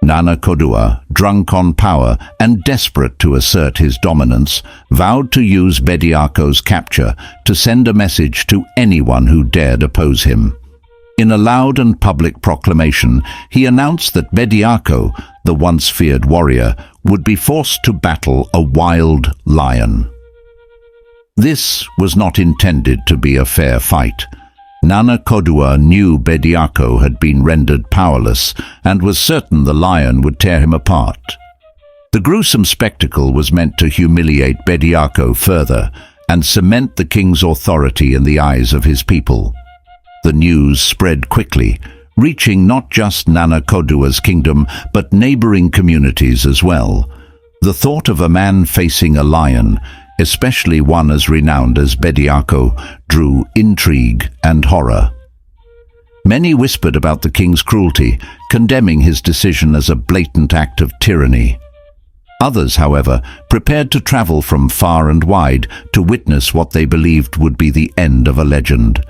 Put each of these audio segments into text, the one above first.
Nana Kodua, drunk on power and desperate to assert his dominance, vowed to use Bediako's capture to send a message to anyone who dared oppose him. In a loud and public proclamation, he announced that Bediako, the once feared warrior, would be forced to battle a wild lion. This was not intended to be a fair fight. Nana Kodua knew Bediako had been rendered powerless and was certain the lion would tear him apart. The gruesome spectacle was meant to humiliate Bediako further and cement the king's authority in the eyes of his people. The news spread quickly, reaching not just Nana Kodua's kingdom but neighboring communities as well. The thought of a man facing a lion, especially one as renowned as Bediako, drew intrigue and horror. Many whispered about the king's cruelty, condemning his decision as a blatant act of tyranny. Others, however, prepared to travel from far and wide to witness what they believed would be the end of a legend.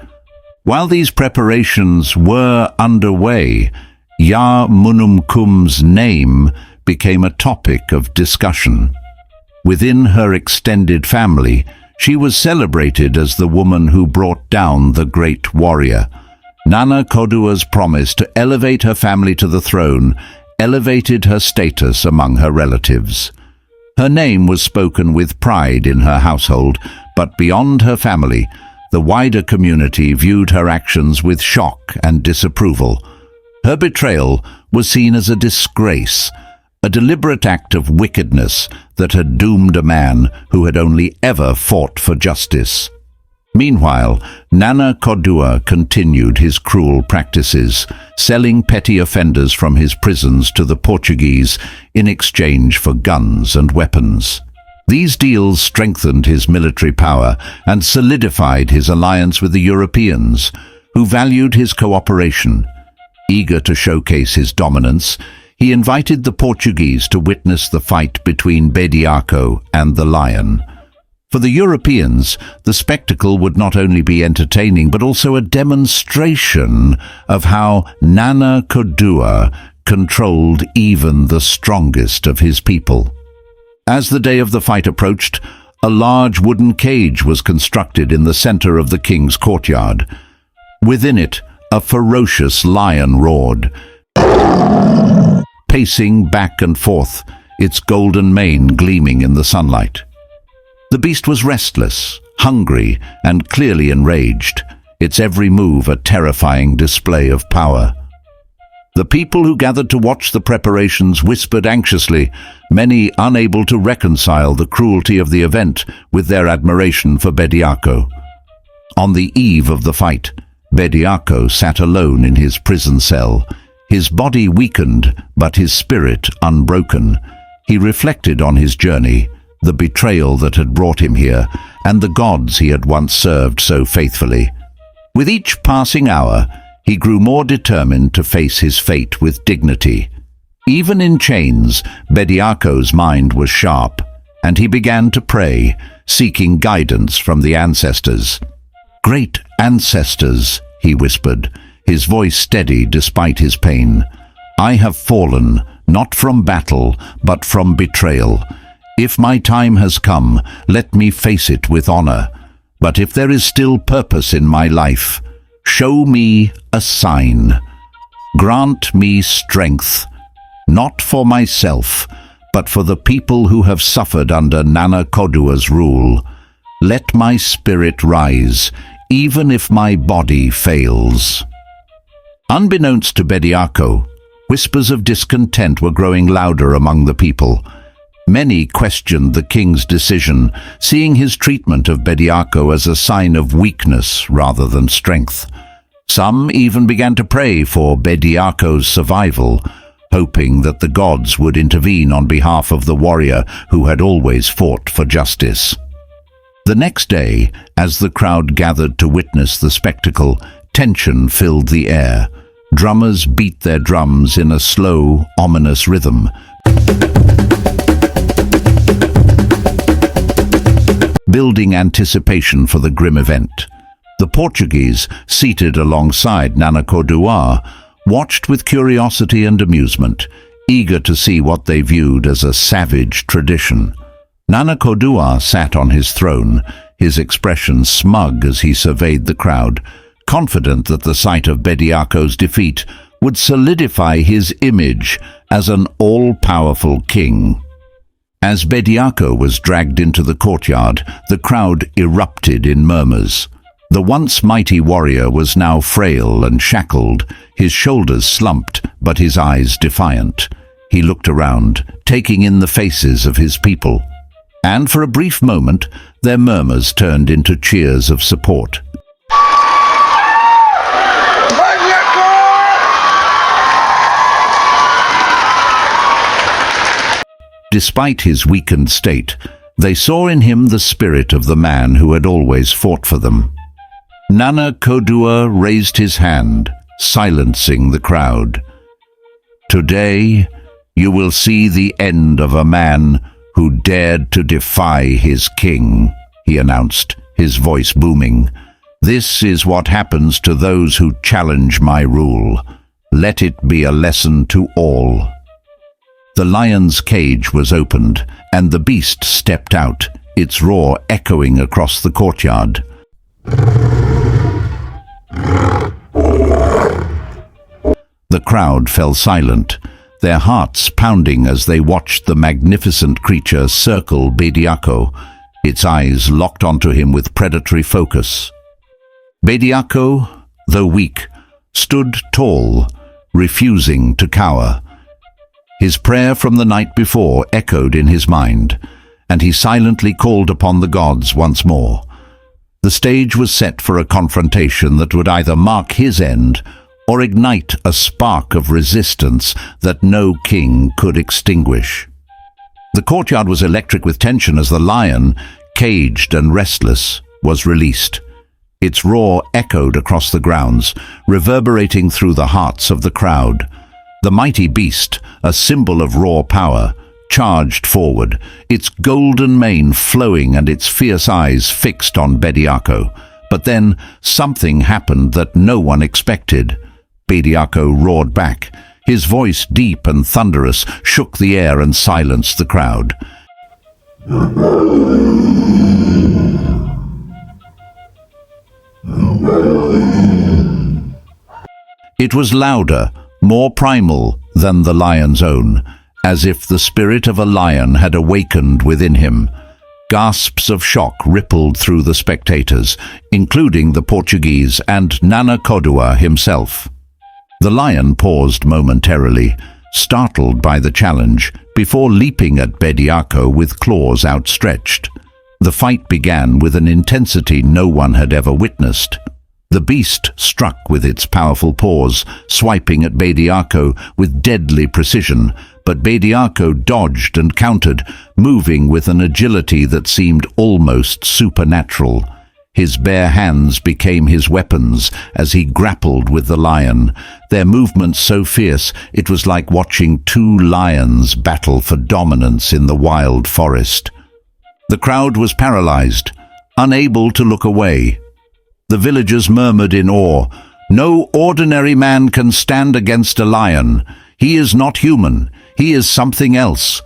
While these preparations were underway, Ya Munumkum's name became a topic of discussion. Within her extended family, she was celebrated as the woman who brought down the great warrior. Nana Kodua's promise to elevate her family to the throne elevated her status among her relatives. Her name was spoken with pride in her household, but beyond her family, the wider community viewed her actions with shock and disapproval. Her betrayal was seen as a disgrace, a deliberate act of wickedness that had doomed a man who had only ever fought for justice. Meanwhile, Nana Kodua continued his cruel practices, selling petty offenders from his prisons to the Portuguese in exchange for guns and weapons. These deals strengthened his military power and solidified his alliance with the Europeans, who valued his cooperation. Eager to showcase his dominance, he invited the Portuguese to witness the fight between Bediako and the lion. For the Europeans, the spectacle would not only be entertaining but also a demonstration of how Nana Kodua controlled even the strongest of his people. As the day of the fight approached, a large wooden cage was constructed in the center of the king's courtyard. Within it, a ferocious lion roared, pacing back and forth, its golden mane gleaming in the sunlight. The beast was restless, hungry, and clearly enraged, its every move a terrifying display of power. The people who gathered to watch the preparations whispered anxiously, many unable to reconcile the cruelty of the event with their admiration for Bediako. On the eve of the fight, Bediako sat alone in his prison cell, his body weakened but his spirit unbroken. He reflected on his journey, the betrayal that had brought him here, and the gods he had once served so faithfully. With each passing hour, he grew more determined to face his fate with dignity. Even in chains, Bediako's mind was sharp, and he began to pray, seeking guidance from the ancestors. "Great ancestors," he whispered, his voice steady despite his pain. "I have fallen, not from battle, but from betrayal. If my time has come, let me face it with honor. But if there is still purpose in my life, show me a sign. Grant me strength, not for myself, but for the people who have suffered under Nana Kodua's rule. Let my spirit rise, even if my body fails." Unbeknownst to Bediako, whispers of discontent were growing louder among the people. Many questioned the king's decision, seeing his treatment of Bediako as a sign of weakness rather than strength. Some even began to pray for Bediako's survival, hoping that the gods would intervene on behalf of the warrior who had always fought for justice. The next day, as the crowd gathered to witness the spectacle, tension filled the air. Drummers beat their drums in a slow, ominous rhythm, building anticipation for the grim event. The Portuguese, seated alongside Nana Kodua, watched with curiosity and amusement, eager to see what they viewed as a savage tradition. Nana Kodua sat on his throne, his expression smug as he surveyed the crowd, confident that the sight of Bediako's defeat would solidify his image as an all-powerful king. As Bediako was dragged into the courtyard, the crowd erupted in murmurs. The once mighty warrior was now frail and shackled, his shoulders slumped, but his eyes defiant. He looked around, taking in the faces of his people. And for a brief moment, their murmurs turned into cheers of support. Despite his weakened state, they saw in him the spirit of the man who had always fought for them. Nana Kodua raised his hand, silencing the crowd. "Today, you will see the end of a man who dared to defy his king," he announced, his voice booming. "This is what happens to those who challenge my rule. Let it be a lesson to all." The lion's cage was opened, and the beast stepped out, its roar echoing across the courtyard. The crowd fell silent, their hearts pounding as they watched the magnificent creature circle Bediako, its eyes locked onto him with predatory focus. Bediako, though weak, stood tall, refusing to cower. His prayer from the night before echoed in his mind, and he silently called upon the gods once more. The stage was set for a confrontation that would either mark his end or ignite a spark of resistance that no king could extinguish. The courtyard was electric with tension as the lion, caged and restless, was released. Its roar echoed across the grounds, reverberating through the hearts of the crowd. The mighty beast, a symbol of raw power, charged forward, its golden mane flowing and its fierce eyes fixed on Bediako. But then something happened that no one expected. Bediako roared back. His voice, deep and thunderous, shook the air and silenced the crowd. It was louder, more primal than the lion's own, as if the spirit of a lion had awakened within him. Gasps of shock rippled through the spectators, including the Portuguese and Nana Kodua himself. The lion paused momentarily, startled by the challenge, before leaping at Bediako with claws outstretched. The fight began with an intensity no one had ever witnessed. The beast struck with its powerful paws, swiping at Bediako with deadly precision, but Bediako dodged and countered, moving with an agility that seemed almost supernatural. His bare hands became his weapons as he grappled with the lion, their movements so fierce it was like watching two lions battle for dominance in the wild forest. The crowd was paralyzed, unable to look away. The villagers murmured in awe, "No ordinary man can stand against a lion. He is not human. He is something else."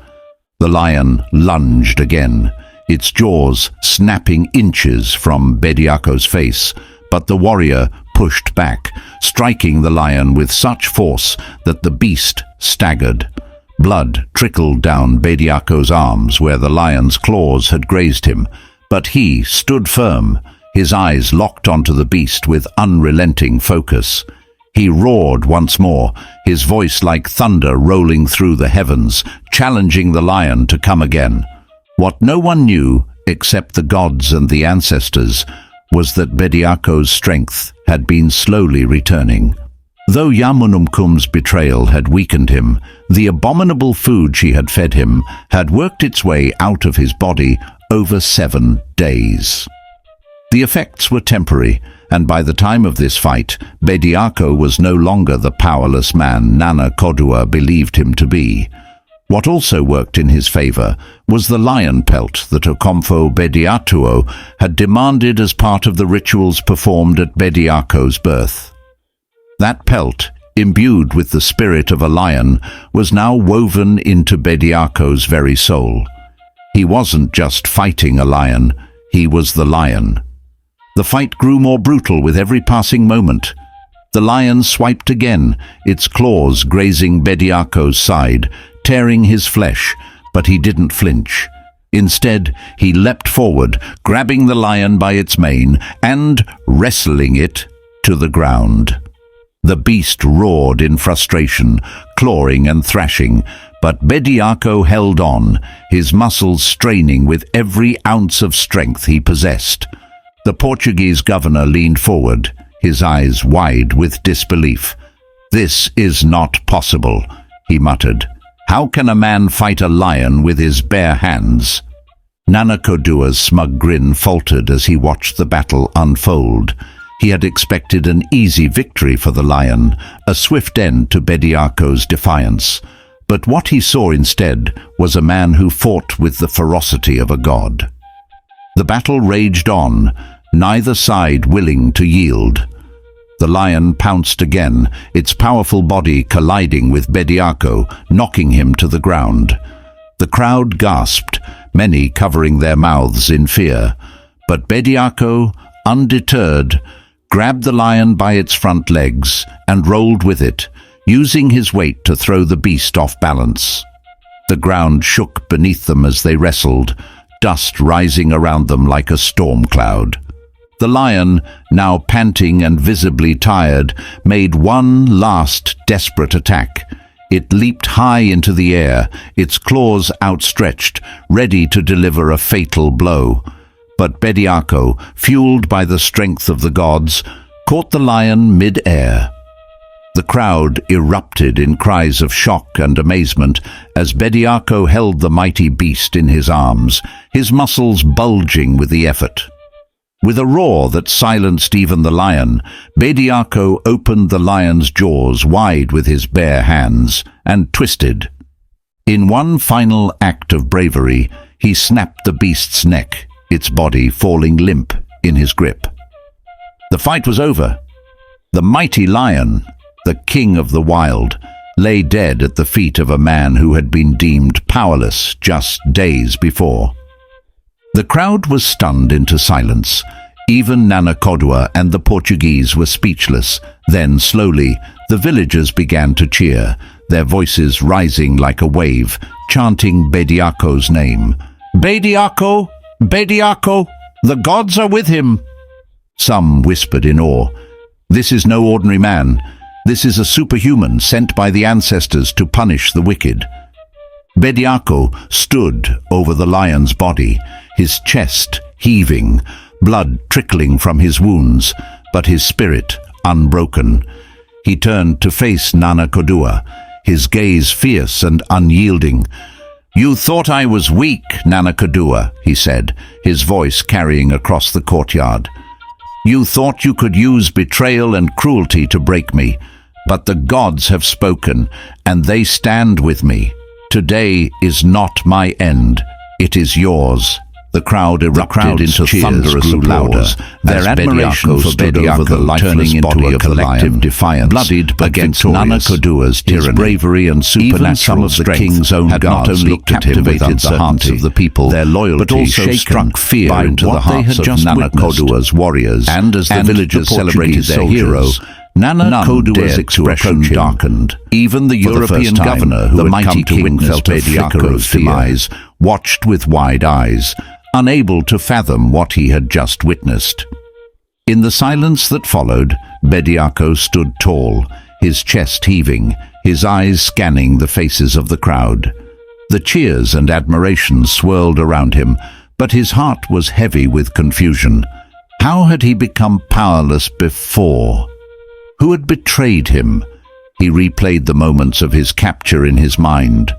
The lion lunged again, its jaws snapping inches from Bediako's face, but the warrior pushed back, striking the lion with such force that the beast staggered. Blood trickled down Bediako's arms where the lion's claws had grazed him, but he stood firm, his eyes locked onto the beast with unrelenting focus. He roared once more, his voice like thunder rolling through the heavens, challenging the lion to come again. What no one knew, except the gods and the ancestors, was that Bediako's strength had been slowly returning. Though Yamunumkum's betrayal had weakened him, the abominable food she had fed him had worked its way out of his body over 7 days. The effects were temporary, and by the time of this fight, Bediako was no longer the powerless man Nana Kodua believed him to be. What also worked in his favor was the lion pelt that Okomfo Bediatuo had demanded as part of the rituals performed at Bediako's birth. That pelt, imbued with the spirit of a lion, was now woven into Bediako's very soul. He wasn't just fighting a lion, he was the lion. The fight grew more brutal with every passing moment. The lion swiped again, its claws grazing Bediako's side, tearing his flesh, but he didn't flinch. Instead, he leapt forward, grabbing the lion by its mane and wrestling it to the ground. The beast roared in frustration, clawing and thrashing, but Bediako held on, his muscles straining with every ounce of strength he possessed. The Portuguese governor leaned forward, his eyes wide with disbelief. "This is not possible," he muttered. "How can a man fight a lion with his bare hands?" Nana Kodua's smug grin faltered as he watched the battle unfold. He had expected an easy victory for the lion, a swift end to Bediako's defiance. But what he saw instead was a man who fought with the ferocity of a god. The battle raged on, neither side willing to yield. The lion pounced again, its powerful body colliding with Bediako, knocking him to the ground. The crowd gasped, many covering their mouths in fear. But Bediako, undeterred, grabbed the lion by its front legs and rolled with it, using his weight to throw the beast off balance. The ground shook beneath them as they wrestled, dust rising around them like a storm cloud. The lion, now panting and visibly tired, made one last desperate attack. It leaped high into the air, its claws outstretched, ready to deliver a fatal blow. But Bediako, fueled by the strength of the gods, caught the lion mid-air. The crowd erupted in cries of shock and amazement as Bediako held the mighty beast in his arms, his muscles bulging with the effort. With a roar that silenced even the lion, Bediako opened the lion's jaws wide with his bare hands and twisted. In one final act of bravery, he snapped the beast's neck, its body falling limp in his grip. The fight was over. The mighty lion, the king of the wild, lay dead at the feet of a man who had been deemed powerless just days before. The crowd was stunned into silence. Even Nana Kodua and the Portuguese were speechless. Then, slowly, the villagers began to cheer, their voices rising like a wave, chanting Bediako's name. "Bediako! Bediako! The gods are with him!" Some whispered in awe. "This is no ordinary man. This is a superhuman sent by the ancestors to punish the wicked." Bediako stood over the lion's body, his chest heaving, blood trickling from his wounds, but his spirit unbroken. He turned to face Nana Kodua, his gaze fierce and unyielding. "You thought I was weak, Nana Kodua," he said, his voice carrying across the courtyard. "You thought you could use betrayal and cruelty to break me, but the gods have spoken, and they stand with me. Today is not my end, it is yours." The crowd erupted into thunderous applause. Their admiration for Bediako turning into a collective defiance, bloodied against Nana Kodua's tyranny. His bravery and supernatural strength had not only captivated the hearts of the people, their loyalty but also struck fear into the hearts of Nana Kodua's warriors. And as the villagers celebrated their hero, Nana Kodua's expression darkened. Even the European governor, who had come to witness Bediako's demise, watched with wide eyes, unable to fathom what he had just witnessed. In the silence that followed, Bediako stood tall, his chest heaving, his eyes scanning the faces of the crowd. The cheers and admiration swirled around him, but his heart was heavy with confusion. How had he become powerless before? Who had betrayed him? He replayed the moments of his capture in his mind,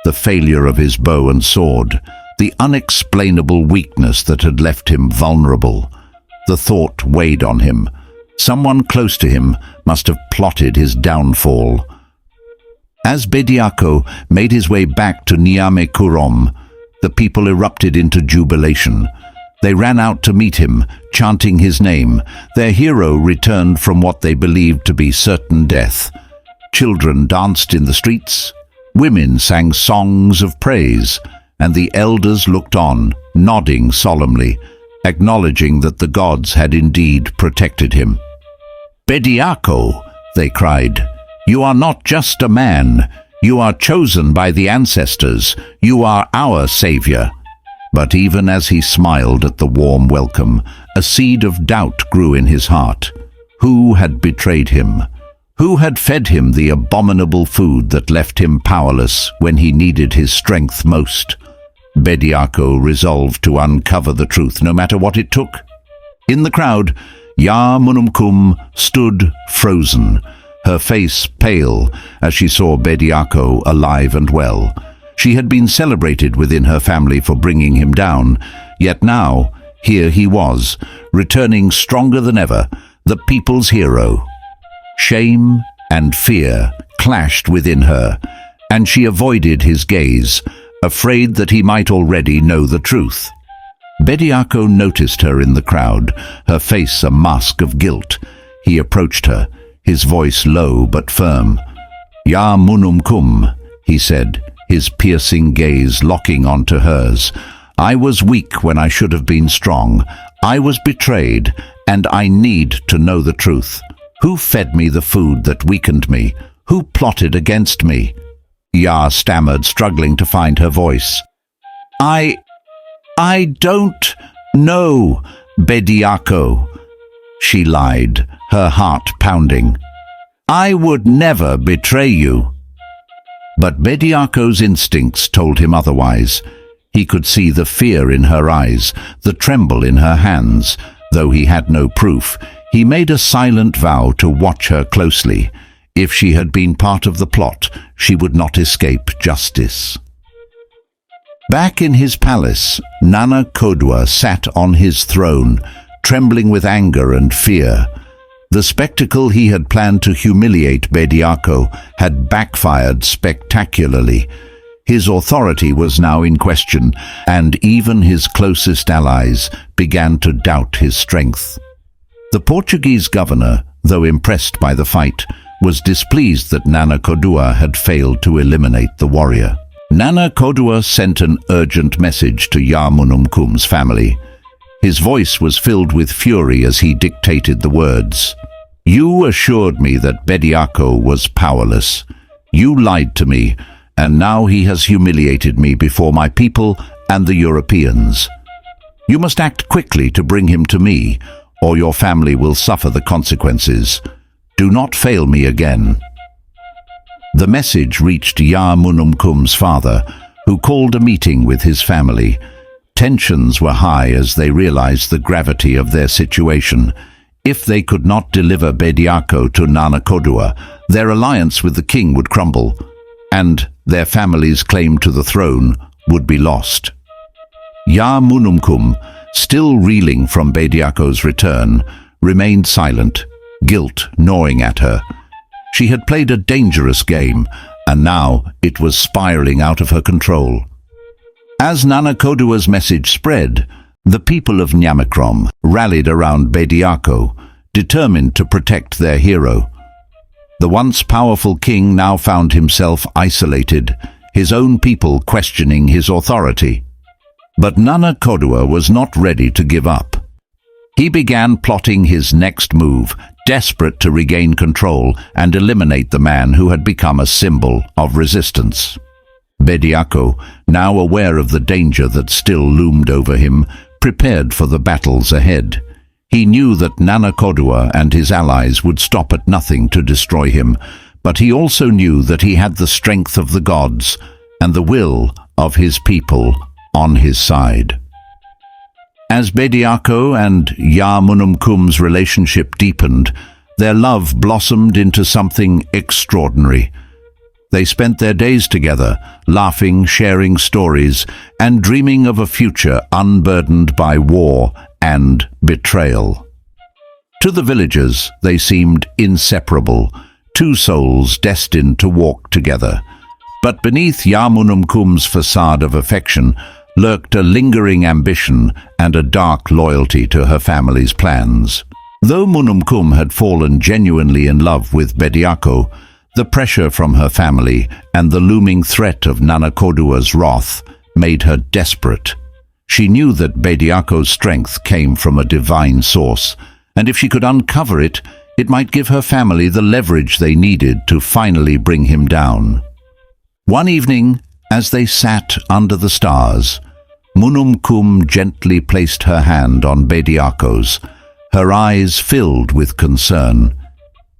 the failure of his bow and sword, the unexplainable weakness that had left him vulnerable. The thought weighed on him. Someone close to him must have plotted his downfall. As Bediako made his way back to Niame Kurom, the people erupted into jubilation. They ran out to meet him, chanting his name. Their hero returned from what they believed to be certain death. Children danced in the streets, women sang songs of praise, and the elders looked on, nodding solemnly, acknowledging that the gods had indeed protected him. "Bediako," they cried, "you are not just a man. You are chosen by the ancestors. You are our savior." But even as he smiled at the warm welcome, a seed of doubt grew in his heart. Who had betrayed him? Who had fed him the abominable food that left him powerless when he needed his strength most? Bediako resolved to uncover the truth no matter what it took. In the crowd, Ya Munumkum stood frozen, her face pale as she saw Bediako alive and well. She had been celebrated within her family for bringing him down, yet now, here he was, returning stronger than ever, the people's hero. Shame and fear clashed within her, and she avoided his gaze, afraid that he might already know the truth. Bediako noticed her in the crowd, her face a mask of guilt. He approached her, his voice low but firm. "Ya Munumkum," he said, his piercing gaze locking onto hers. "I was weak when I should have been strong. I was betrayed, and I need to know the truth. Who fed me the food that weakened me? Who plotted against me?" Ya stammered, struggling to find her voice. I don't know, Bediako," she lied, her heart pounding. "I would never betray you." But Bediako's instincts told him otherwise. He could see the fear in her eyes, the tremble in her hands. Though he had no proof, he made a silent vow to watch her closely. If she had been part of the plot, she would not escape justice. Back in his palace, Nana Kodwa sat on his throne, trembling with anger and fear. The spectacle he had planned to humiliate Bediako had backfired spectacularly. His authority was now in question, and even his closest allies began to doubt his strength. The Portuguese governor, though impressed by the fight, was displeased that Nana Kodwa had failed to eliminate the warrior. Nana Kodwa sent an urgent message to Ya Munumkum's family. His voice was filled with fury as he dictated the words. "You assured me that Bediako was powerless. You lied to me, and now he has humiliated me before my people and the Europeans. You must act quickly to bring him to me, or your family will suffer the consequences. Do not fail me again." The message reached Ya Munumkum's father, who called a meeting with his family. Tensions were high as they realized the gravity of their situation. If they could not deliver Bediako to Nana Kodwa, their alliance with the king would crumble, and their family's claim to the throne would be lost. Ya Munumkum, still reeling from Bediako's return, remained silent, guilt gnawing at her. She had played a dangerous game, and now it was spiraling out of her control. As Nana Kodwa's message spread, the people of Nyamikrom rallied around Bediako, determined to protect their hero. The once powerful king now found himself isolated, his own people questioning his authority. But Nana Kodwa was not ready to give up. He began plotting his next move, desperate to regain control and eliminate the man who had become a symbol of resistance. Bediako, now aware of the danger that still loomed over him, prepared for the battles ahead. He knew that Nana Kodwa and his allies would stop at nothing to destroy him, but he also knew that he had the strength of the gods and the will of his people on his side. As Bediako and Ya Munumkum's relationship deepened, their love blossomed into something extraordinary. They spent their days together, laughing, sharing stories, and dreaming of a future unburdened by war and betrayal. To the villagers, they seemed inseparable, two souls destined to walk together. But beneath Ya Munumkum's facade of affection lurked a lingering ambition and a dark loyalty to her family's plans. Though Munumkum had fallen genuinely in love with Bediako, The pressure from her family and the looming threat of Nanakodua's wrath made her desperate. She knew that Bediako's strength came from a divine source, and if she could uncover it, it might give her family the leverage they needed to finally bring him down. One evening, as they sat under the stars, Munumkum gently placed her hand on Bediako's, her eyes filled with concern.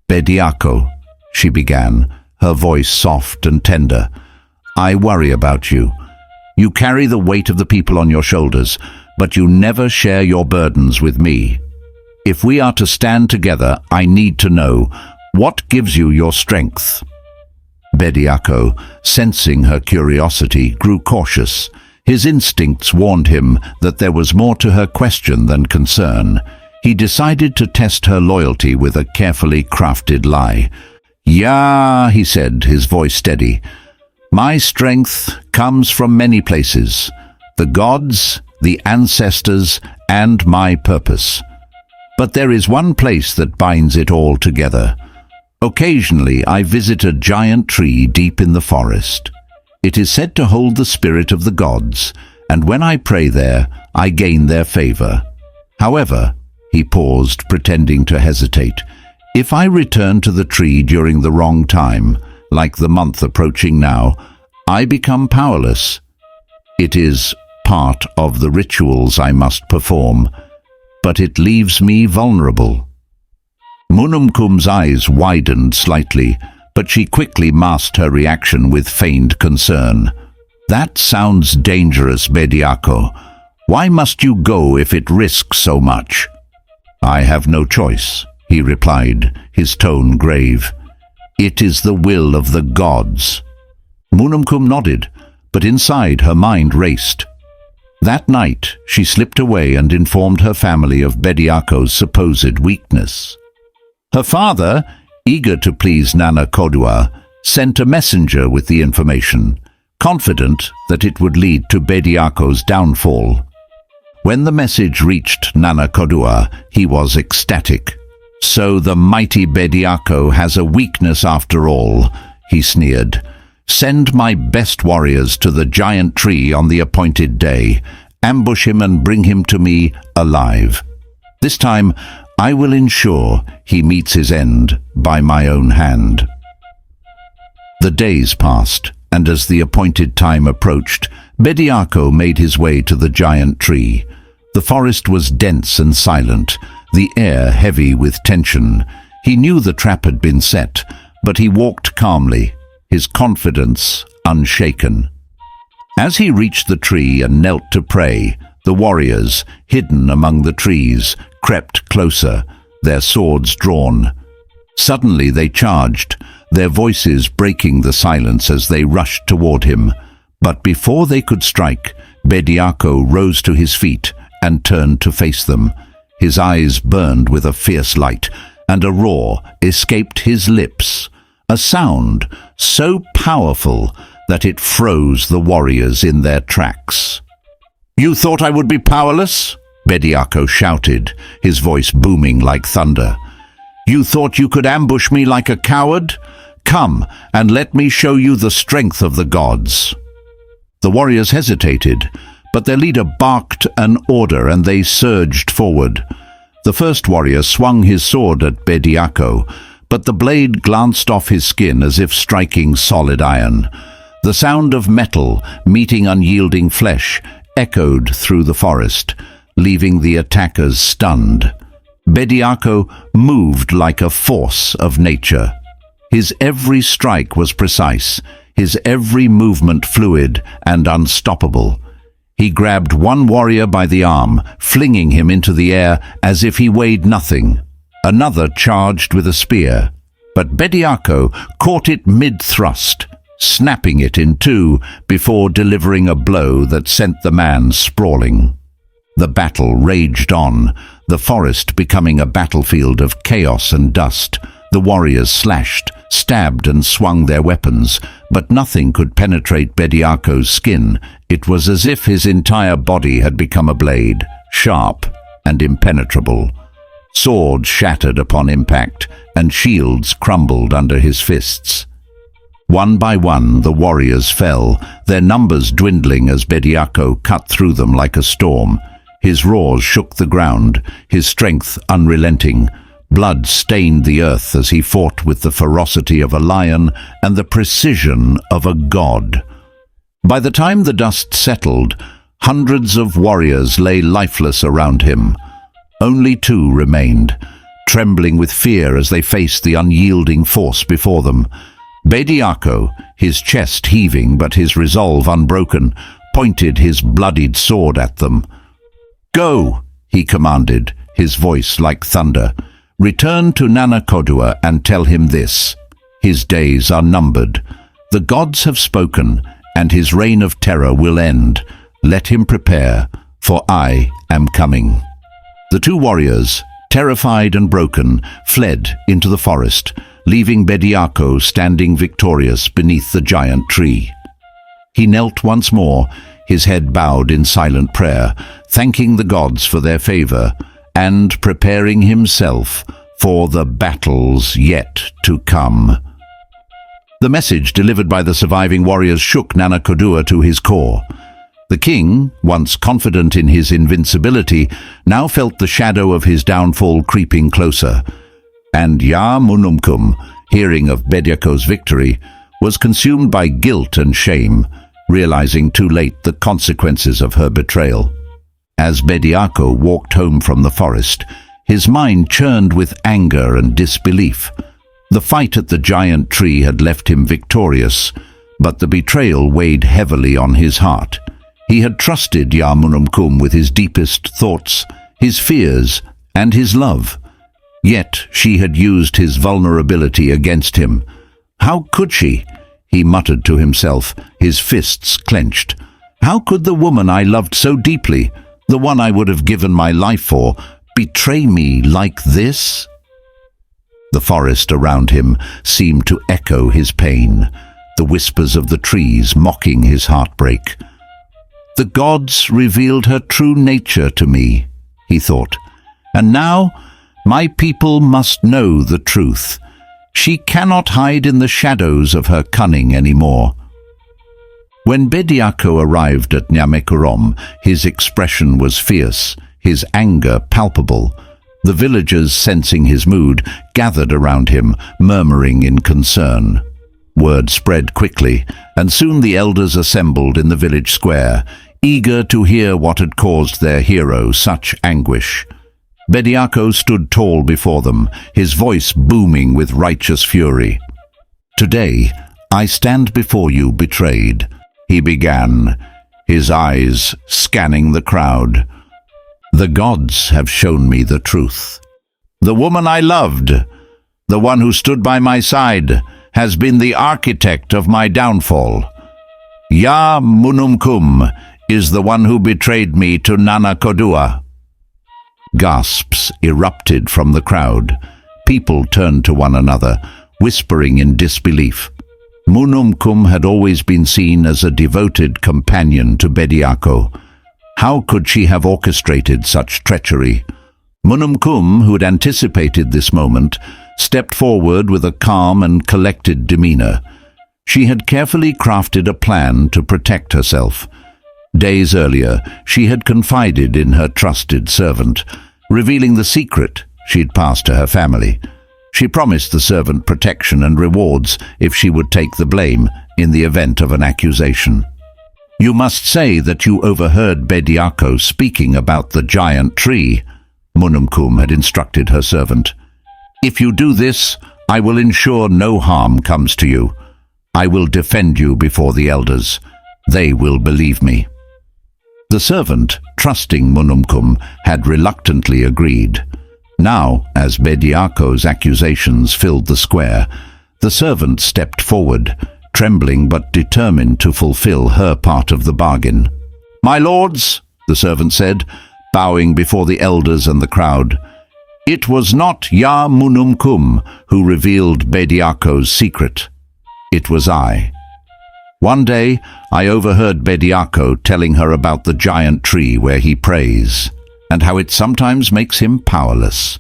"Bediako," she began, her voice soft and tender, "I worry about you. You carry the weight of the people on your shoulders, but you never share your burdens with me. If we are to stand together, I need to know, what gives you your strength?" Bediako, sensing her curiosity, grew cautious. His instincts warned him that there was more to her question than concern. He decided to test her loyalty with a carefully crafted lie. "Yeah," he said, his voice steady. "My strength comes from many places. The gods, the ancestors, and my purpose. But there is one place that binds it all together. Occasionally I visit a giant tree deep in the forest. It is said to hold the spirit of the gods, and when I pray there, I gain their favor. However," he paused, pretending to hesitate, "if I return to the tree during the wrong time, like the month approaching now, I become powerless. It is part of the rituals I must perform, but it leaves me vulnerable." Munumkum's eyes widened slightly, but she quickly masked her reaction with feigned concern. "That sounds dangerous, Bediako. Why must you go if it risks so much?" "I have no choice," he replied, his tone grave. "It is the will of the gods." Munumkum nodded, but inside her mind raced. That night she slipped away and informed her family of Bediako's supposed weakness. Her father, eager to please Nanakodua, sent a messenger with the information, confident that it would lead to Bediako's downfall. When the message reached Nanakodua, he was ecstatic. "So the mighty Bediako has a weakness after all," he sneered. "Send my best warriors to the giant tree on the appointed day. Ambush him and bring him to me alive. This time I will ensure he meets his end by my own hand." The days passed, and as the appointed time approached, Bediako made his way to the giant tree. The forest was dense and silent, the air heavy with tension. He knew the trap had been set, but he walked calmly, his confidence unshaken. As he reached the tree and knelt to pray, the warriors, hidden among the trees, crept closer, their swords drawn. Suddenly they charged, their voices breaking the silence as they rushed toward him. But before they could strike, Bediako rose to his feet and turned to face them. His eyes burned with a fierce light, and a roar escaped his lips, a sound so powerful that it froze the warriors in their tracks. "You thought I would be powerless?" Bediako shouted, his voice booming like thunder. "You thought you could ambush me like a coward? Come and let me show you the strength of the gods." The warriors hesitated, but their leader barked an order and they surged forward. The first warrior swung his sword at Bediako, but the blade glanced off his skin as if striking solid iron. The sound of metal meeting unyielding flesh echoed through the forest, leaving the attackers stunned. Bediako moved like a force of nature. His every strike was precise, his every movement fluid and unstoppable. He grabbed one warrior by the arm, flinging him into the air as if he weighed nothing. Another charged with a spear, but Bediako caught it mid-thrust, snapping it in two before delivering a blow that sent the man sprawling. The battle raged on, the forest becoming a battlefield of chaos and dust. The warriors slashed, stabbed and swung their weapons, but nothing could penetrate Bediako's skin. It was as if his entire body had become a blade, sharp and impenetrable. Swords shattered upon impact, and shields crumbled under his fists. One by one the warriors fell, their numbers dwindling as Bediako cut through them like a storm. His roars shook the ground, his strength unrelenting. Blood stained the earth as he fought with the ferocity of a lion and the precision of a god. By the time the dust settled, hundreds of warriors lay lifeless around him. Only 2 remained, trembling with fear as they faced the unyielding force before them. Bediako, his chest heaving but his resolve unbroken, pointed his bloodied sword at them. "Go," he commanded, his voice like thunder. "Return to Nanakodua and tell him this. His days are numbered. The gods have spoken, and his reign of terror will end. Let him prepare, for I am coming." The 2 warriors, terrified and broken, fled into the forest, leaving Bediako standing victorious beneath the giant tree. He knelt once more, his head bowed in silent prayer, thanking the gods for their favor, and preparing himself for the battles yet to come. The message delivered by the surviving warriors shook Nanakodua to his core. The king, once confident in his invincibility, now felt the shadow of his downfall creeping closer. And Ya Munumkum, hearing of Bediako's victory, was consumed by guilt and shame, realizing too late the consequences of her betrayal. As Bediako walked home from the forest, his mind churned with anger and disbelief. The fight at the giant tree had left him victorious, but the betrayal weighed heavily on his heart. He had trusted Yamunumkum with his deepest thoughts, his fears, and his love. Yet she had used his vulnerability against him. How could she? He muttered to himself, his fists clenched. How could the woman I loved so deeply, the one I would have given my life for, betray me like this? The forest around him seemed to echo his pain, the whispers of the trees mocking his heartbreak. The gods revealed her true nature to me, he thought, and now my people must know the truth. She cannot hide in the shadows of her cunning anymore. When Bediako arrived at Nyamekorom, his expression was fierce, his anger palpable. The villagers, sensing his mood, gathered around him, murmuring in concern. Word spread quickly, and soon the elders assembled in the village square, eager to hear what had caused their hero such anguish. Bediako stood tall before them, his voice booming with righteous fury. "Today, I stand before you betrayed," he began, his eyes scanning the crowd. "The gods have shown me the truth. The woman I loved, the one who stood by my side, has been the architect of my downfall. Ya Munumkum is the one who betrayed me to Nanakodua." Gasps erupted from the crowd. People turned to one another, whispering in disbelief. Munumkum had always been seen as a devoted companion to Bediako. How could she have orchestrated such treachery? Munumkum, who had anticipated this moment, stepped forward with a calm and collected demeanor. She had carefully crafted a plan to protect herself. Days earlier, she had confided in her trusted servant, revealing the secret she'd passed to her family. She promised the servant protection and rewards if she would take the blame in the event of an accusation. "You must say that you overheard Bediako speaking about the giant tree," Munumkum had instructed her servant. "If you do this, I will ensure no harm comes to you. I will defend you before the elders. They will believe me." The servant, trusting Munumkum, had reluctantly agreed. Now, as Bediako's accusations filled the square, the servant stepped forward, trembling but determined to fulfill her part of the bargain. "My lords," the servant said, bowing before the elders and the crowd, "it was not Ya Munumkum who revealed Bediako's secret. It was I. One day, I overheard Bediako telling her about the giant tree where he prays, and how it sometimes makes him powerless.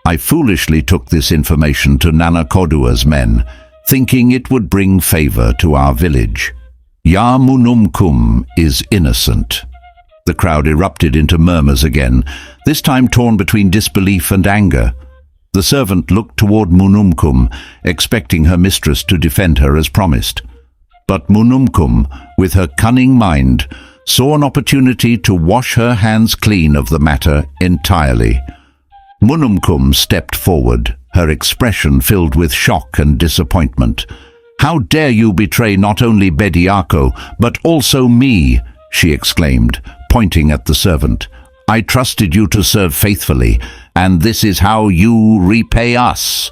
I foolishly took this information to Nanakodua's men, thinking it would bring favor to our village. Ya Munumkum is innocent." The crowd erupted into murmurs again, this time torn between disbelief and anger. The servant looked toward Munumkum, expecting her mistress to defend her as promised. But Munumkum, with her cunning mind, saw an opportunity to wash her hands clean of the matter entirely. Munumkum stepped forward, her expression filled with shock and disappointment. "How dare you betray not only Bediako, but also me?" she exclaimed, pointing at the servant. "I trusted you to serve faithfully, and this is how you repay us.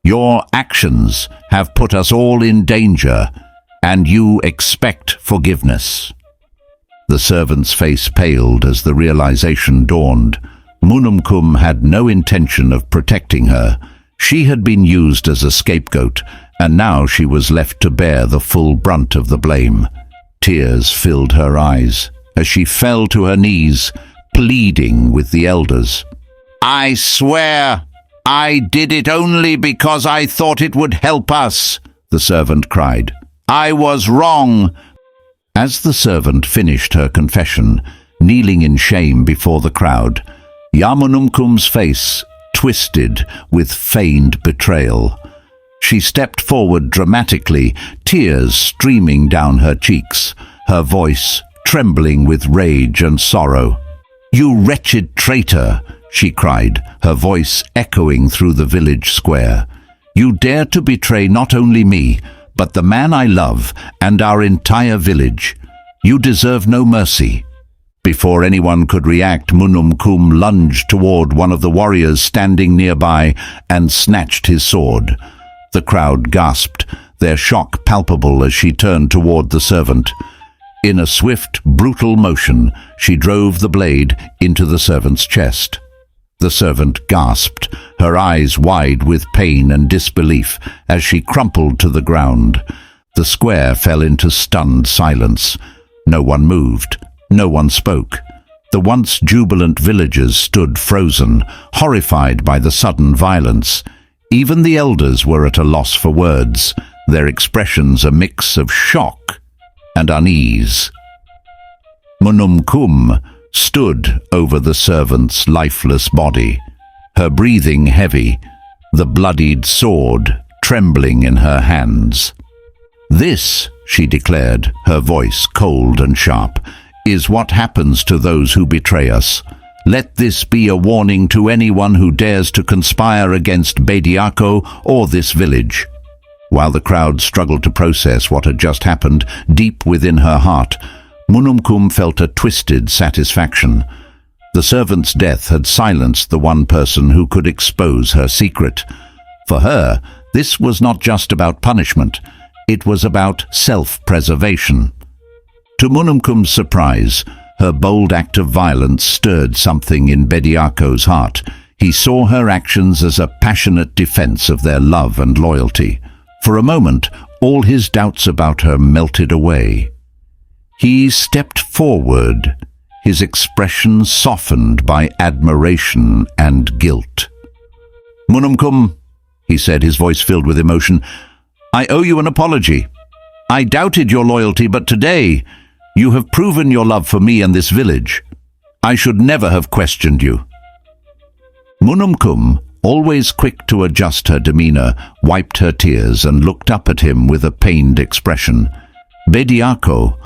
Your actions have put us all in danger, and you expect forgiveness." The servant's face paled as the realization dawned. Munumkum had no intention of protecting her. She had been used as a scapegoat, and now she was left to bear the full brunt of the blame. Tears filled her eyes as she fell to her knees, pleading with the elders. "I swear I did it only because I thought it would help us," the servant cried. "I was wrong." As the servant finished her confession, kneeling in shame before the crowd, Yamunumkum's face twisted with feigned betrayal. She stepped forward dramatically, tears streaming down her cheeks, her voice trembling with rage and sorrow. "You wretched traitor!" she cried, her voice echoing through the village square. "You dare to betray not only me, but the man I love and our entire village. You deserve no mercy." Before anyone could react, Munumkum lunged toward one of the warriors standing nearby and snatched his sword. The crowd gasped, their shock palpable as she turned toward the servant. In a swift, brutal motion, she drove the blade into the servant's chest. The servant gasped, her eyes wide with pain and disbelief, as she crumpled to the ground. The square fell into stunned silence. No one moved. No one spoke. The once jubilant villagers stood frozen, horrified by the sudden violence. Even the elders were at a loss for words, their expressions a mix of shock and unease. Munumkum stood over the servant's lifeless body, her breathing heavy, the bloodied sword trembling in her hands. "This," she declared, her voice cold and sharp, "is what happens to those who betray us. Let this be a warning to anyone who dares to conspire against Bediako or this village." While the crowd struggled to process what had just happened, deep within her heart, Munumkum felt a twisted satisfaction. The servant's death had silenced the one person who could expose her secret. For her, this was not just about punishment. It was about self-preservation. To Munumkum's surprise, her bold act of violence stirred something in Bediako's heart. He saw her actions as a passionate defense of their love and loyalty. For a moment, all his doubts about her melted away. He stepped forward, his expression softened by admiration and guilt. "Munumkum," he said, his voice filled with emotion, "I owe you an apology. I doubted your loyalty, but today you have proven your love for me and this village. I should never have questioned you." Munumkum, always quick to adjust her demeanor, wiped her tears and looked up at him with a pained expression. "Bediako,"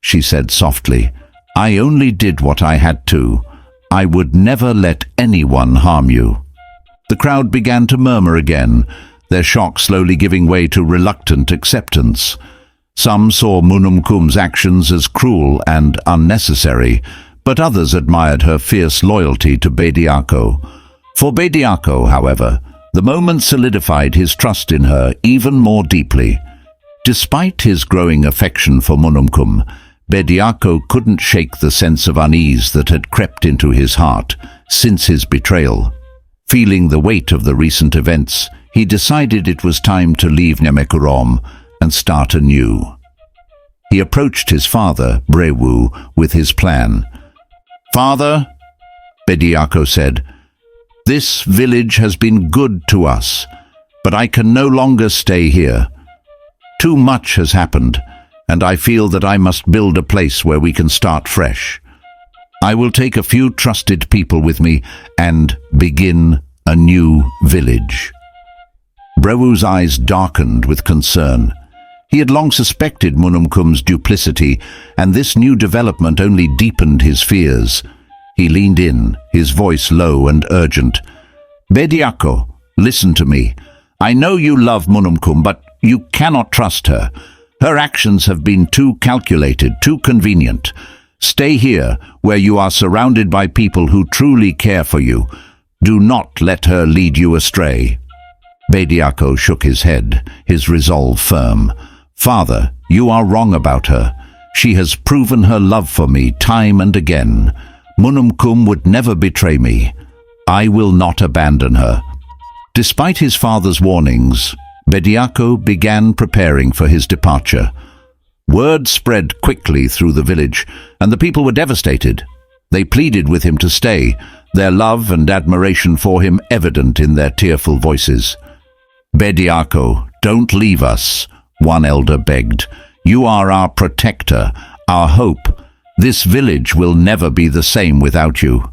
she said softly, "I only did what I had to. I would never let anyone harm you." The crowd began to murmur again, their shock slowly giving way to reluctant acceptance. Some saw Munumkum's actions as cruel and unnecessary, but others admired her fierce loyalty to Bediako. For Bediako, however, the moment solidified his trust in her even more deeply. Despite his growing affection for Munumkum, Bediako couldn't shake the sense of unease that had crept into his heart since his betrayal. Feeling the weight of the recent events, he decided it was time to leave Nemekurom and start anew. He approached his father, Brewu, with his plan. "Father," Bediako said, This village has been good to us, but I can no longer stay here. Too much has happened, and I feel that I must build a place where we can start fresh. I will take a few trusted people with me and begin a new village." Brewu's eyes darkened with concern. He had long suspected Munumkum's duplicity, and this new development only deepened his fears. He leaned in, his voice low and urgent. "Bediako, listen to me. I know you love Munumkum, but you cannot trust her. Her actions have been too calculated, too convenient. Stay here, where you are surrounded by people who truly care for you. Do not let her lead you astray." Bediako shook his head, his resolve firm. "Father, you are wrong about her. She has proven her love for me time and again. Munumkum would never betray me. I will not abandon her." Despite his father's warnings, Bediako began preparing for his departure. Word spread quickly through the village, and the people were devastated. They pleaded with him to stay, their love and admiration for him evident in their tearful voices. "Bediako, don't leave us," one elder begged. "You are our protector, our hope. This village will never be the same without you."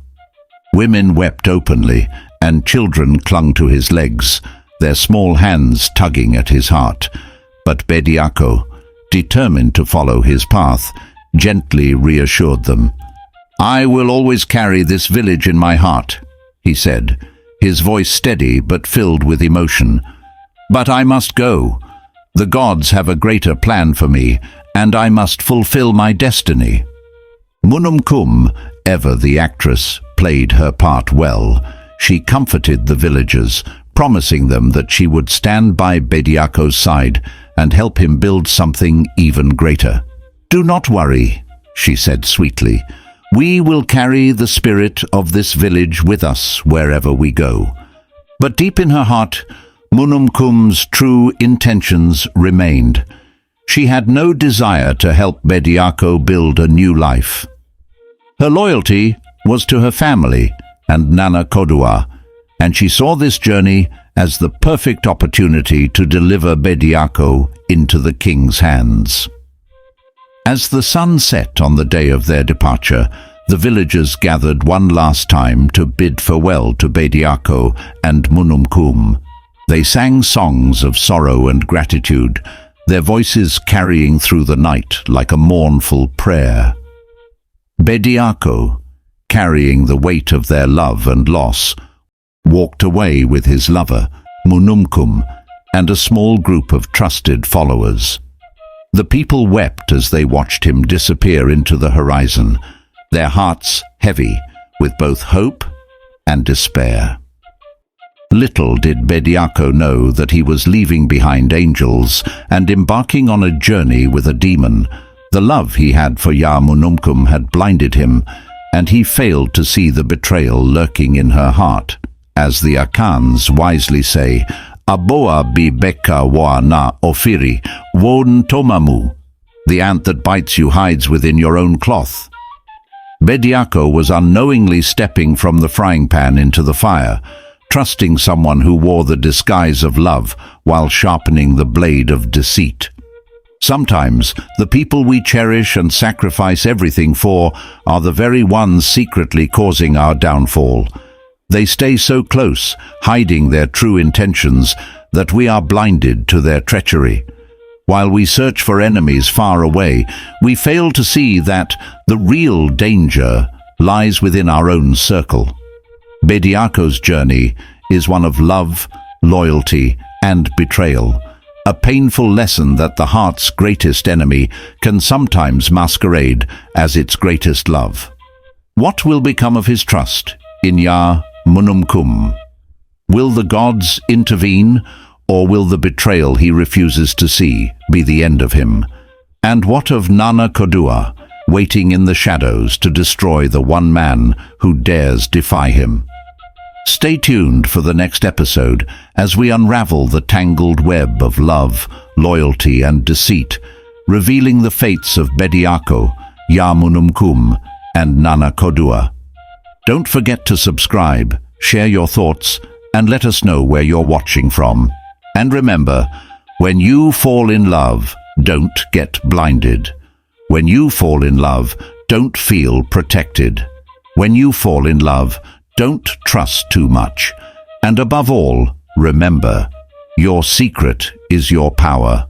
Women wept openly, and children clung to his legs, their small hands tugging at his heart. But Bediako, determined to follow his path, gently reassured them. "I will always carry this village in my heart," he said, his voice steady but filled with emotion. "But I must go. The gods have a greater plan for me, and I must fulfill my destiny." Munumkum, ever the actress, played her part well. She comforted the villagers, promising them that she would stand by Bediako's side and help him build something even greater. "Do not worry," she said sweetly. "We will carry the spirit of this village with us wherever we go." But deep in her heart, Munumkum's true intentions remained. She had no desire to help Bediako build a new life. Her loyalty was to her family and Nana Kodua, and she saw this journey as the perfect opportunity to deliver Bediako into the king's hands. As the sun set on the day of their departure, the villagers gathered one last time to bid farewell to Bediako and Munumkum. They sang songs of sorrow and gratitude, their voices carrying through the night like a mournful prayer. Bediako, carrying the weight of their love and loss, walked away with his lover, Munumkum, and a small group of trusted followers. The people wept as they watched him disappear into the horizon, their hearts heavy with both hope and despair. Little did Bediako know that he was leaving behind angels and embarking on a journey with a demon. The love he had for Munumkum had blinded him, and he failed to see the betrayal lurking in her heart. As the Akans wisely say, "Aboa bi beka wa na ofiri, won tomamu." The ant that bites you hides within your own cloth. Bediako was unknowingly stepping from the frying pan into the fire, trusting someone who wore the disguise of love while sharpening the blade of deceit. Sometimes the people we cherish and sacrifice everything for are the very ones secretly causing our downfall. They stay so close, hiding their true intentions, that we are blinded to their treachery. While we search for enemies far away, we fail to see that the real danger lies within our own circle. Bediako's journey is one of love, loyalty, and betrayal, a painful lesson that the heart's greatest enemy can sometimes masquerade as its greatest love. What will become of his trust in Munumkum? Will the gods intervene, or will the betrayal he refuses to see be the end of him? And what of Nana Kodua, waiting in the shadows to destroy the one man who dares defy him? Stay tuned for the next episode as we unravel the tangled web of love, loyalty, and deceit, revealing the fates of Bediako, Munumkum, and Nana Kodua. Don't forget to subscribe, share your thoughts, and let us know where you're watching from. And remember, when you fall in love, don't get blinded. When you fall in love, don't feel protected. When you fall in love, don't trust too much. And above all, remember, your secret is your power.